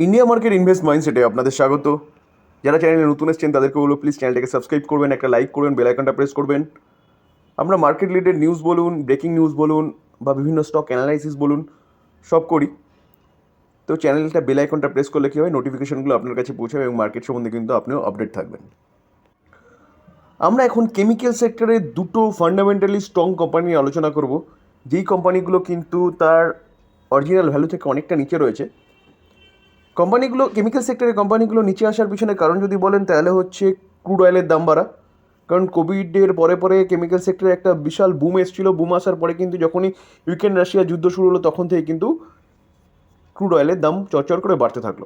India market invest মাইন্ডসেটে আপনাদের স্বাগত। যারা চ্যানেলে নতুন এসেছেন তাদেরকে বলবো প্লিজ চ্যানেলটাকে সাবস্ক্রাইব করবেন, একটা লাইক করবেন, বেল আইকনটা প্রেস করবেন। আমরা মার্কেট রিলেটেড নিউজ বলুন, ব্রেকিং নিউজ বলুন বা বিভিন্ন স্টক অ্যানালাইসিস বলুন, সব করি। তো চ্যানেলটা বেল আইকনটা প্রেস করলে কী হয়, নোটিফিকেশনগুলো আপনার কাছে পৌঁছাবে এবং মার্কেট সম্বন্ধে কিন্তু আপনিও আপডেট থাকবেন। আমরা এখন কেমিক্যাল সেক্টরে দুটো ফান্ডামেন্টালি স্ট্রং কোম্পানি নিয়ে আলোচনা করব, যেই কোম্পানিগুলো কিন্তু তার অরিজিনাল ভ্যালু থেকে অনেকটা নিচে রয়েছে। কোম্পানিগুলো, কেমিক্যাল সেক্টরের কোম্পানিগুলো নিচে আসার পিছনে কারণ যদি বলেন তাহলে হচ্ছে ক্রুড অয়েলের দাম বাড়া। কারণ কোভিডের পরে পরে কেমিক্যাল সেক্টরে একটা বিশাল বুম এসেছিলো। বুম আসার পরে কিন্তু যখনই ইউক্রেন রাশিয়া যুদ্ধ শুরু হলো তখন থেকে কিন্তু ক্রুড অয়েলের দাম চরচর করে বাড়তে থাকলো।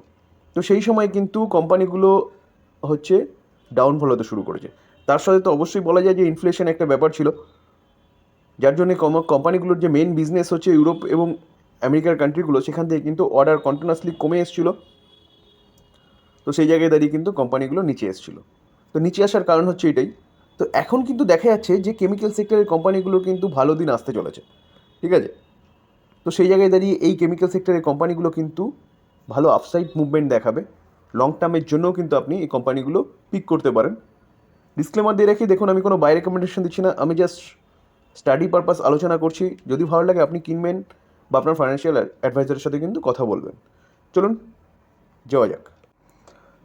তো সেই সময় কিন্তু কোম্পানিগুলো হচ্ছে ডাউনফল হতে শুরু করেছে। তার সাথে তো অবশ্যই বলা যায় যে ইনফ্লেশন একটা ব্যাপার ছিল, যার জন্য কোম্পানিগুলোর যে মেন বিজনেস হচ্ছে ইউরোপ এবং আমেরিকার কান্ট্রিগুলো, সেখান থেকে কিন্তু অর্ডার কন্টিনিউয়াসলি কমে এসেছিলো। তো সেই জায়গায় দাঁড়িয়ে কিন্তু কোম্পানিগুলো নিচে এসেছিলো। তো নিচে আসার কারণ হচ্ছে এটাই। তো এখন কিন্তু দেখা যাচ্ছে যে কেমিক্যাল সেক্টরের কোম্পানিগুলোর কিন্তু ভালো দিন আসতে চলেছে, ঠিক আছে। তো সেই জায়গায় দাঁড়িয়ে এই কেমিক্যাল সেক্টরের কোম্পানিগুলো কিন্তু ভালো আপসাইড মুভমেন্ট দেখাবে। লং টার্মের জন্যও কিন্তু আপনি এই কোম্পানিগুলো পিক করতে পারেন। ডিসক্লেমার দিয়ে রাখি, দেখুন আমি কোনো বাই রেকমেন্ডেশন দিচ্ছি না, আমি জাস্ট স্টাডি পারপাস আলোচনা করছি। যদি ভালো লাগে আপনি কিনবেন বা আপনার ফাইন্যান্সিয়াল অ্যাডভাইজারের সাথে কিন্তু কথা বলবেন। চলুন যাওয়া যাক।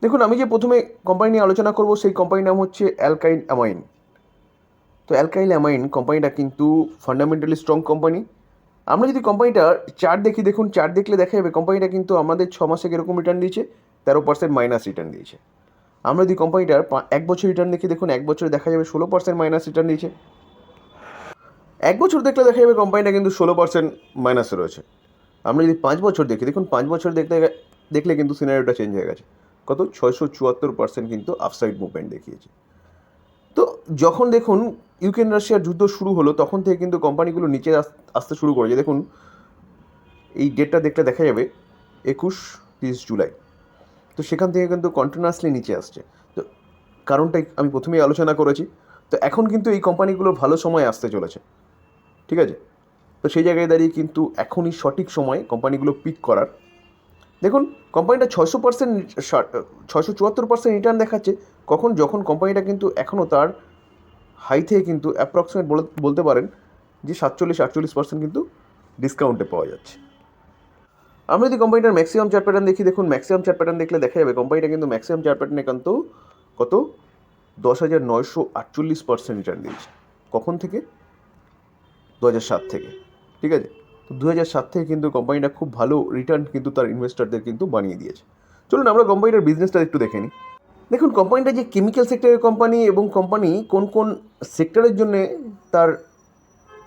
দেখুন, আমি যে প্রথমে কোম্পানি নিয়ে আলোচনা করব সেই কোম্পানির নাম হচ্ছে অ্যালকাইল অ্যামাইন। তো অ্যালকাইল অ্যামাইন কোম্পানিটা কিন্তু ফান্ডামেন্টালি স্ট্রং কোম্পানি। আমরা যদি কোম্পানিটার চার্ট দেখি, দেখুন চার্ট দেখলে দেখা যাবে কোম্পানিটা কিন্তু আমাদের 6 মাসে কীরকম রিটার্ন দিয়েছে, 13% মাইনাস রিটার্ন দিয়েছে। আমরা যদি কোম্পানিটার 1 বছর রিটার্ন দেখি, দেখুন 1 বছরে দেখা যাবে 16% মাইনাস রিটার্ন দিয়েছে। 1 বছর দেখলে দেখা যাবে কোম্পানিটা কিন্তু 16% মাইনাসে রয়েছে। আমরা যদি 5 বছর দেখি, দেখুন 5 বছর দেখলে কিন্তু সিনারিওটা চেঞ্জ হয়ে গেছে। কত? 674% কিন্তু আপসাইড মুভমেন্ট দেখিয়েছে। তো যখন দেখুন ইউক্রেন রাশিয়ার যুদ্ধ শুরু হলো তখন থেকে কিন্তু কোম্পানিগুলো নিচে আসতে শুরু করেছে। দেখুন এই ডেটটা দেখলে দেখা যাবে 21-30 জুলাই। তো সেখান থেকে কিন্তু কন্টিনিউয়াসলি নিচে আসছে। তো কারণটাই আমি প্রথমেই আলোচনা করেছি। তো এখন কিন্তু এই কোম্পানিগুলোর ভালো সময় আসতে চলেছে, ঠিক আছে। তো সেই জায়গায় দাঁড়িয়ে কিন্তু এখনই সঠিক সময় কোম্পানিগুলো পিক করার। দেখুন কোম্পানিটা 674% রিটার্ন দেখাচ্ছে। কখন? যখন কোম্পানিটা কিন্তু এখনও তার হাই থেকে কিন্তু অ্যাপ্রক্সিমেট বলতে পারেন যে 47-48% কিন্তু ডিসকাউন্টে পাওয়া যাচ্ছে। আমরা যদি কোম্পানিটার ম্যাক্সিমাম চার্ট প্যাটার্ন দেখি, দেখুন ম্যাক্সিমাম চার্ট প্যাটার্ন দেখলে দেখা যাবে কোম্পানিটা কিন্তু ম্যাক্সিমাম চার্ট প্যাটার্নে কিন্তু কত? 10,948% রিটার্ন দিয়েছে। কখন থেকে? 2007 থেকে, ঠিক আছে। তো 2007 থেকে কিন্তু কোম্পানিটা খুব ভালো রিটার্ন কিন্তু তার ইনভেস্টরদের কিন্তু বানিয়ে দিয়েছে। চলুন আমরা কোম্পানিটার বিজনেসটা একটু দেখে নিই। দেখুন কোম্পানিটা যে কেমিক্যাল সেক্টরের কোম্পানি এবং কোম্পানি কোন কোন সেক্টরের জন্যে তার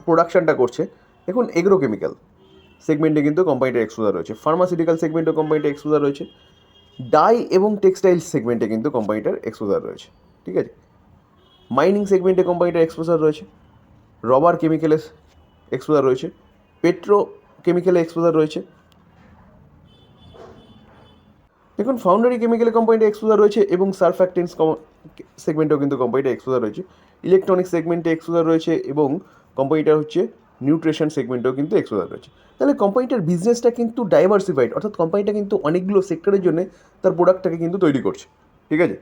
প্রোডাকশানটা করছে, দেখুন এগ্রো কেমিক্যাল সেগমেন্টে কিন্তু কোম্পানিটার এক্সপোজার রয়েছে, ফার্মাসিউটিক্যাল সেগমেন্টে কোম্পানিটার এক্সপোজার রয়েছে, ডাই এবং টেক্সটাইল সেগমেন্টে কিন্তু কোম্পানিটার এক্সপোজার রয়েছে, ঠিক আছে। মাইনিং সেগমেন্টে কোম্পানিটার এক্সপোজার রয়েছে, রবার কেমিক্যালের এক্সপোজার রয়েছে, পেট্রো কেমিক্যালে এক্সপোজার রয়েছে। দেখুন ফাউন্ডারি কেমিক্যাল কোম্পানিটা এক্সপোজার রয়েছে এবং সারফ্যাক্টেন্স সেগমেন্টেও কিন্তু কোম্পানিটা এক্সপোজার রয়েছে, ইলেকট্রনিক্স সেগমেন্টে এক্সপোজার রয়েছে এবং কোম্পানিটা হচ্ছে নিউট্রিশন সেগমেন্টেও কিন্তু এক্সপোজার রয়েছে। তাহলে কোম্পানিটার বিজনেসটা কিন্তু ডাইভার্সিফাইড, অর্থাৎ কোম্পানিটা কিন্তু অনেকগুলো সেক্টরের জন্য তার প্রোডাক্টটাকে কিন্তু তৈরি করছে, ঠিক আছে।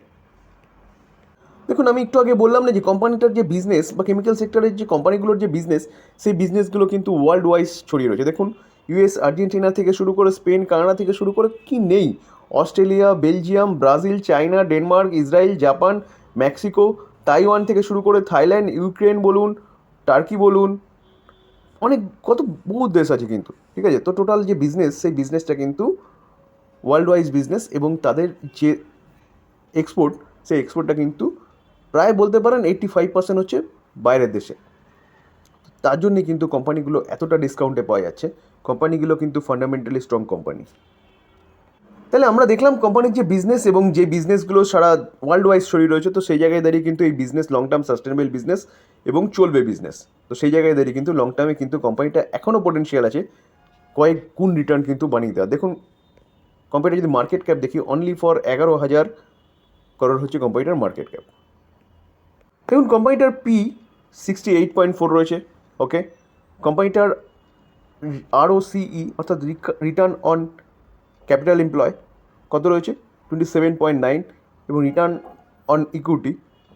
দেখুন আমি একটু আগে বললাম না যে কোম্পানিটার যে বিজনেস বা কেমিক্যাল সেক্টরের যে কোম্পানিগুলোর যে বিজনেস, সেই বিজনেসগুলো কিন্তু ওয়ার্ল্ড ওয়াইজ ছড়িয়ে রয়েছে। দেখুন ইউএস, আর্জেন্টিনা থেকে শুরু করে স্পেন, কানাডা থেকে শুরু করে কি নেই, Australia, Belgium, Brazil, China, Denmark, Israel, Japan, Mexico, Taiwan থেকে শুরু করে থাইল্যান্ড, ইউক্রেন বলুন, টার্কি বলুন, অনেক কত বহু দেশ আছে কিন্তু, ঠিক আছে। তো টোটাল যে বিজনেস, সেই বিজনেসটা কিন্তু ওয়ার্ল্ড ওয়াইজ বিজনেস এবং তাদের যে এক্সপোর্ট, সেই এক্সপোর্টটা কিন্তু প্রায় বলতে পারেন 85% হচ্ছে বাইরের দেশে। তার জন্যে কিন্তু কোম্পানিগুলো এতটা ডিসকাউন্টে পাওয়া যাচ্ছে। কোম্পানিগুলো কিন্তু ফান্ডামেন্টালি স্ট্রং কোম্পানি। তাহলে আমরা দেখলাম কোম্পানির যে বিজনেস এবং যে বিজনেসগুলো সারা ওয়ার্ল্ড ওয়াইজ ছড়িয়ে রয়েছে। তো সেই জায়গায় দাঁড়িয়ে কিন্তু এই business long term sustainable business এবং চলবে বিজনেস। তো সেই জায়গায় দাঁড়িয়ে কিন্তু লং টার্মে কিন্তু কোম্পানিটা এখনও পোটেনশিয়াল আছে কয়েক গুণ রিটার্ন কিন্তু বানিয়ে দেওয়া। দেখুন কোম্পানিটা যদি মার্কেট ক্যাপ দেখি, অনলি ফর 11,000 করোড় হচ্ছে কোম্পানিটার মার্কেট ক্যাপ। দেখুন কোম্পানিটার P 68.4 রয়েছে, ওকে। কোম্পানিটার ROCE অর্থাৎ রিটার্ন অন ক্যাপিটাল এমপ্লয় কত রয়েছে 27.9 এবং রিটার্ন অন ইকুইটি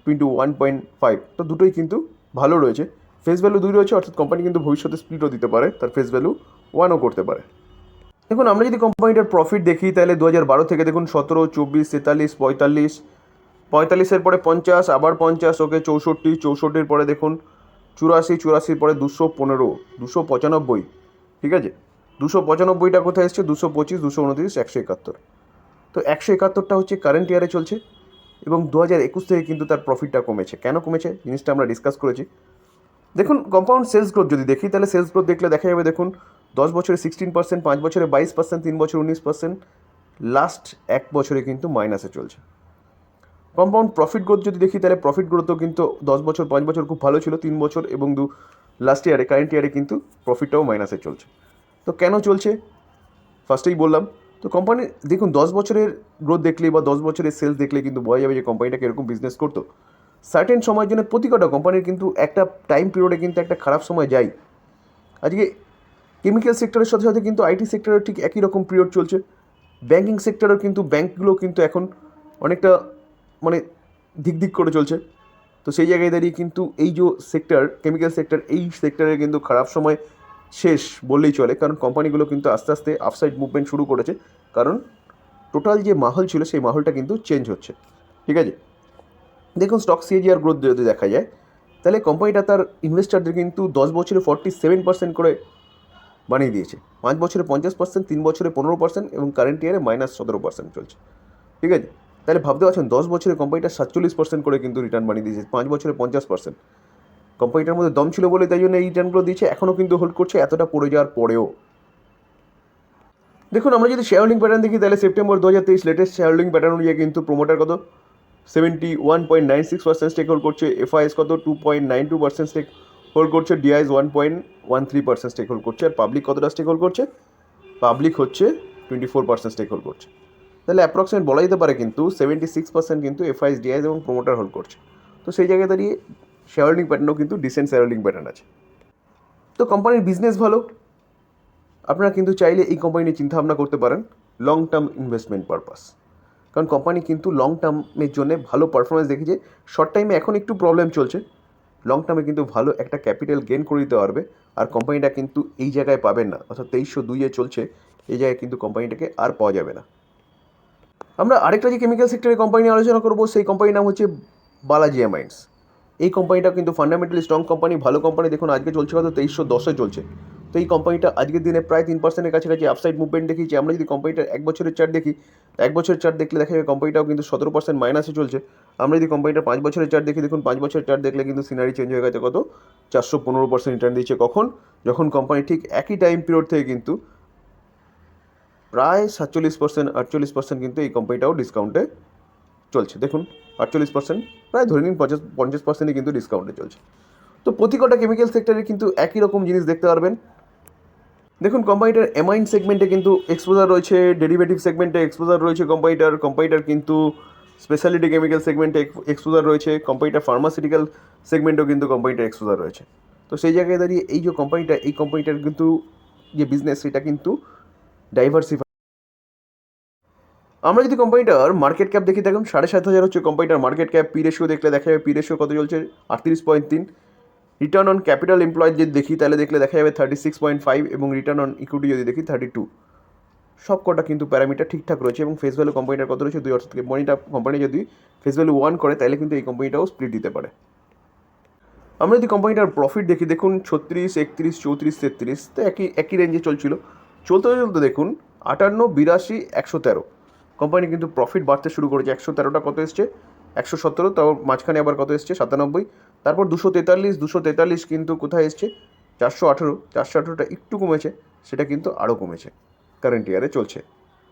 21.5। তো দুটোই কিন্তু ভালো রয়েছে। ফেস ভ্যালু 2 রয়েছে, অর্থাৎ কোম্পানি কিন্তু ভবিষ্যতে স্প্লিটও দিতে পারে, তার ফেস ভ্যালু 1ও করতে পারে। দেখুন আমরা যদি কোম্পানিটার প্রফিট দেখি তাহলে 2012 থেকে দেখুন 17, 24, 43, 45, 45-এর পরে 50, আবার 50, ওকে 64, 64-এর পরে দেখুন 84, 84-এর পরে 215, 295, ঠিক আছে। 295টা কোথায় এসছে, 225, 229, 171। তো 171টা হচ্ছে কারেন্ট ইয়ারে চলছে এবং 2021 থেকে কিন্তু তার প্রফিটটা কমেছে। কেন কমেছে জিনিসটা আমরা ডিসকাস করেছি। দেখুন কম্পাউন্ড সেলস গ্রোথ যদি দেখি তাহলে সেলস গ্রোথ দেখলে দেখা যাবে, দেখুন 10 বছরে 16%, 5 বছরে 22%, 3 বছরে 19%, লাস্ট 1 বছরে কিন্তু মাইনাসে চলছে। কম্পাউন্ড প্রফিট গ্রোথ যদি দেখি তাহলে প্রফিট গ্রোথও কিন্তু 10 বছর 5 বছর খুব ভালো ছিল, 3 বছর এবং লাস্ট ইয়ারে কারেন্ট ইয়ারে কিন্তু প্রফিটটাও মাইনাসে চলছে। তো কেন চলছে ফার্স্টেই বললাম। তো কোম্পানি দেখুন 10 বছরের গ্রোথ দেখলে বা 10 বছরের সেলস দেখলে কিন্তু বোঝা যাবে যে কোম্পানিটা কীরকম বিজনেস করতো। সার্টেন সময়ের জন্য প্রতি কটা কোম্পানির কিন্তু একটা টাইম পিরিয়ডে কিন্তু একটা খারাপ সময় যায়। আজকে কেমিক্যাল সেক্টরের সাথে সাথে কিন্তু আইটি সেক্টরের ঠিক একই রকম পিরিয়ড চলছে। ব্যাঙ্কিং সেক্টরেও কিন্তু ব্যাঙ্কগুলো কিন্তু এখন অনেকটা মানে দিক করে চলছে। তো সেই জায়গায় দাঁড়িয়ে কিন্তু এই যে সেক্টর কেমিক্যাল সেক্টর, এই সেক্টরের কিন্তু খারাপ সময় শেষ বললেই চলে, কারণ কোম্পানিগুলো কিন্তু আস্তে আস্তে আপসাইড মুভমেন্ট শুরু করেছে, কারণ টোটাল যে মাহল ছিল সেই মাহলটা কিন্তু চেঞ্জ হচ্ছে, ঠিক আছে। দেখুন স্টক সিএজিআর গ্রোথ যদি দেখা যায় তাহলে কোম্পানিটা তার ইনভেস্টারদের কিন্তু 10 বছরে 47% করে বানিয়ে দিয়েছে, 5 বছরে 50%, 3 বছরে 15% এবং কারেন্ট ইয়ারে -17% চলছে, ঠিক আছে। তাহলে ভাবতে পারছেন 10 বছরে কোম্পানিটা 47% করে কিন্তু রিটার্ন বানিয়ে দিয়েছে, 5 বছরে 50%। কোম্পানিটার মধ্যে দম ছিল বলে তাই জন্য এই রিটার্নগুলো দিয়েছে, এখনও কিন্তু হোল্ড করছে এতটা পড়ে যাওয়ার পরেও। দেখুন আমরা যদি শেয়ার হোল্ডিং প্যাটার্ন দেখি তাহলে September 2023 latest share holding pattern অনুযায়ী কিন্তু প্রোমোটার কত 71.96% স্টেক হোল্ড করছে, এফআইএস কত 2.92% স্টেক হোল্ড করছে, ডিআইএস 1.13% স্টেক হোল্ড করছে, আর পাবলিক কতটা স্টেক হোল্ড করছে, পাবলিক হচ্ছে 24% স্টেক হোল্ড করছে। তাহলে অ্যাপ্রক্সিমেট বলা যেতে পারে কিন্তু 76% কিন্তু এফআইএস, ডিআইএস এবং প্রোমোটার হোল্ড করছে। তো সেই জায়গায় দাঁড়িয়ে শেয়ার হোল্ডিং প্যাটার্নও কিন্তু ডিসেন্ট শেয়ার হোল্ডিং প্যাটার্ন আছে। তো কোম্পানির বিজনেস ভালো, আপনারা কিন্তু চাইলে এই কোম্পানি নিয়ে চিন্তাভাবনা করতে পারেন লং টার্ম ইনভেস্টমেন্ট পারপাস, কারণ কোম্পানি কিন্তু লং টার্মের জন্য ভালো পারফরমেন্স দেখিয়েছে। শর্ট টাইমে এখন একটু প্রবলেম চলছে, লং টার্মে কিন্তু ভালো একটা ক্যাপিটাল গেইন করে দিতে পারবে, আর কোম্পানিটা কিন্তু এই জায়গায় পাবেন না, অর্থাৎ 2302-এ চলছে, এই জায়গায় কিন্তু কোম্পানিটাকে আর পাওয়া যাবে না। আমরা আরেকটা যে কেমিক্যাল সেক্টরের কোম্পানি নিয়ে আলোচনা করবো, সেই কোম্পানির নাম হচ্ছে বালাজি অ্যামাইন্স। এই কোম্পানিটা কিন্তু ফান্ডামেন্টালি স্ট্রং কোম্পানি, ভালো কোম্পানি। দেখুন আজকে চলছে কত 2310-এ চলছে। তো এই কোম্পানিটা আজকের দিনে প্রায় 3%-এর কাছাকাছি আপসাইড মুভমেন্ট দেখিয়েছে। আমরা যদি কোম্পানিটার 1 বছরের চার্ট দেখি, 1 বছরের চার্ট দেখলে দেখা যাবে কোম্পানিটাও কিন্তু 17% মাইনাসে চলছে। আমরা যদি কোম্পানিটার 5 বছরের চার্ট দেখি, দেখুন 5 বছরের চার্ট দেখলে কিন্তু সিনারি চেঞ্জ হয়ে গেছে, কত 415% রিটার্ন দিচ্ছে। যখন কোম্পানি ঠিক একই টাইম পিরিয়ড থেকে কিন্তু প্রায় 47%, 48% কিন্তু এই কোম্পানিটাও ডিসকাউন্টে চলছে। দেখুন 48%, প্রায় ধরে নিন 50%ই কিন্তু ডিসকাউন্টে চলছে। তো প্রতি কটা কেমিক্যাল সেক্টরে কিন্তু একই রকম জিনিস দেখতে পারবেন। দেখুন কোম্পানিটার অ্যামাইন সেগমেন্টে কিন্তু এক্সপোজার রয়েছে, ডেরিভেটিভ সেগমেন্টে এক্সপোজার রয়েছে কোম্পানিটার কিন্তু স্পেশালিটি কেমিক্যাল সেগমেন্টে এক্সপোজার রয়েছে, কোম্পানিটার ফার্মাসিউটিক্যাল সেগমেন্টেও কিন্তু কোম্পানিটার এক্সপোজার রয়েছে। তো সেই জায়গায় দাঁড়িয়ে এই যে কোম্পানিটার কিন্তু যে বিজনেস সেটা কিন্তু ডাইভার্সিফাই। আমরা যদি কোম্পানিটার মার্কেট ক্যাপ দেখি, দেখুন 7,500 হচ্ছে কোম্পানিটার মার্কেট ক্যাপ। পি রেশিও দেখলে দেখা যাবে, পি রেশিও কত চলছে 38.3। রিটার্ন অন ক্যাপিটাল এমপ্লয়েড যদি দেখি তাহলে দেখলে দেখা যাবে 36.5 এবং রিটার্ন অন ইকুইটি যদি দেখি 32। সব কটা কিন্তু প্যারামিটার ঠিকঠাক রয়েছে এবং ফেস ভ্যালু কোম্পানিটার কত রয়েছে 2, অর্থাৎ কোম্পানি যদি ফেস ভ্যালু 1 করে তাহলে কিন্তু এই কোম্পানিটাও স্প্লিট দিতে পারে। আমরা যদি কোম্পানিটার প্রফিট দেখি, দেখুন 36, 31, 34, 33, তো একই রেঞ্জে চলছিল। চলতে দেখুন 58, 82, 113 কোম্পানি কিন্তু প্রফিট বাড়তে শুরু করেছে। 113টা কত এসছে 117, তাও মাঝখানে আবার কত এসছে 97, তারপর 243 কিন্তু কোথায় এসছে 418টা একটু কমেছে, সেটা কিন্তু আরও কমেছে, কারেন্ট ইয়ারে চলছে।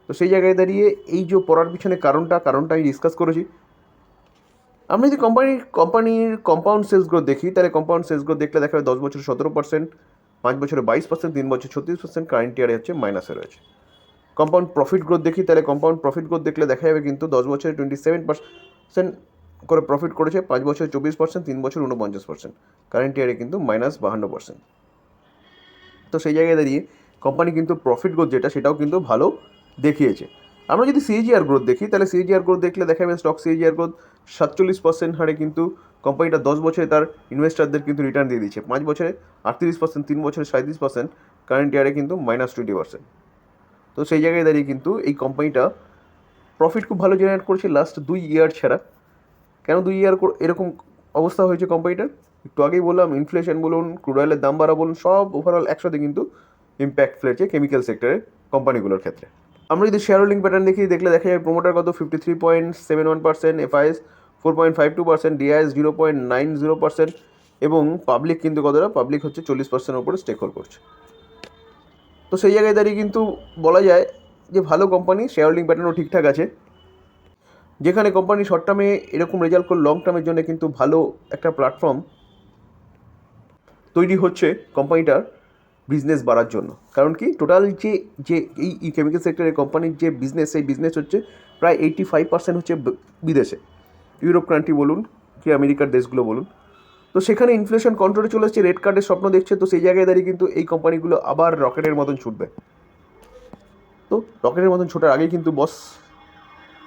তো সেই জায়গায় দাঁড়িয়ে এই যে পড়ার পিছনে কারণটা আমি ডিসকাস করেছি। আমরা যদি কোম্পানির কম্পাউন্ড সেলস গ্রোথ দেখি তাহলে কম্পাউন্ড সেলস গ্রোথ দেখলে দেখা যাবে 10 বছরে 17%, 5 বছরে 22%, 3 বছর 36%, কারেন্ট ইয়ারে হচ্ছে মাইনাসে রয়েছে। কম্পাউন্ড প্রফিট গ্রোথ দেখি তাহলে কম্পাউন্ড প্রফিট গ্রোথ দেখলে দেখা যাবে কিন্তু 10 বছরে 27% করে প্রফিট করেছে, 5 বছরে 24%, 3 বছর 49%, কারেন্ট ইয়ারে কিন্তু -52%। তো সেই জায়গায় দাঁড়িয়ে কোম্পানি কিন্তু প্রফিট গ্রোথ যেটা সেটাও কিন্তু ভালো দেখিয়েছে। আমরা যদি সিএজিআর গ্রোথ দেখি, তাহলে সিএজিআর গ্রোথ দেখলে দেখা যাবে স্টক সিএজিআর গ্রোথ 47% হারে কিন্তু কোম্পানিটা 10 বছরে তার ইনভেস্টারদের কিন্তু রিটার্ন দিয়ে দিচ্ছে। 5 বছরে 38%, 3 বছরে 37%, কারেন্ট ইয়ারে কিন্তু -20%। তো সেই জায়গায় দাঁড়িয়ে কিন্তু এই কোম্পানিটা প্রফিট খুব ভালো জেনারেট করেছে লাস্ট 2 ইয়ার ছাড়া। কেন 2 ইয়ার এরকম অবস্থা হয়েছে কোম্পানিটার? একটু আগেই বললাম, ইনফ্লেশন বলুন, ক্রুড অয়েলের দাম বাড়া বলুন, সব ওভারঅল একসাথে কিন্তু ইম্প্যাক্ট ফেলেছে কেমিক্যাল সেক্টরের কোম্পানিগুলোর ক্ষেত্রে। আমরা যদি শেয়ার হোল্ডিং প্যাটার্ন দেখি, দেখলে দেখা যায় প্রোমোটার কত 53.71%, এফআইএস 4.52%, ডিআইএস 0.90%, এবং পাবলিক কিন্তু কতটা? পাবলিক হচ্ছে 40%-এর উপরে স্টেক হোল্ড করছে। তো সেই জায়গায় দাঁড়িয়ে কিন্তু বলা যায় যে ভালো কোম্পানি, শেয়ার হোল্ডিং প্যাটার্নও ঠিকঠাক আছে। যেখানে কোম্পানি শর্ট টার্মে এরকম রেজাল্ট করে, লং টার্মের জন্য কিন্তু ভালো একটা প্ল্যাটফর্ম তৈরি হচ্ছে কোম্পানিটার বিজনেস বাড়ার জন্য। কারণ কি, টোটাল যে যে এই কেমিক্যাল সেক্টরের কোম্পানির যে বিজনেস, সেই বিজনেস হচ্ছে প্রায় 85% হচ্ছে বিদেশে, ইউরোপ কান্ট্রি বলুন কি আমেরিকার দেশগুলো বলুন। তো সেখানে ইনফ্লেশন কন্ট্রোলে চলে এসছে, রেড কার্ডের স্বপ্ন দেখছে। তো সেই জায়গায় দাঁড়িয়ে কিন্তু এই কোম্পানিগুলো আবার রকেটের মতন ছুটবে। তো রকেটের মতন ছোটার আগেই কিন্তু বস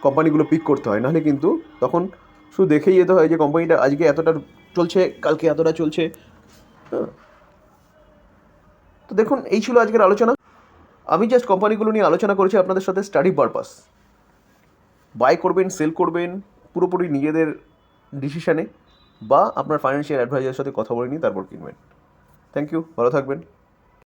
কোম্পানিগুলো পিক করতে হয়, নাহলে কিন্তু তখন শুধু দেখেই যেতে হয় যে কোম্পানিটা আজকে এতটা চলছে, কালকে এতটা চলছে। তো দেখুন, এই ছিল আজকের আলোচনা। আমি জাস্ট কোম্পানিগুলো নিয়ে আলোচনা করেছি আপনাদের সাথে স্টাডি পারপাস। বাই করবেন, সেল করবেন পুরোপুরি নিজেদের ডিসিশানে, বা আপনার ফাইন্যান্সিয়াল অ্যাডভাইজারের সাথে কথা বলে নিয়ে তারপর কিনবেন। থ্যাংক ইউ, ভালো থাকবেন।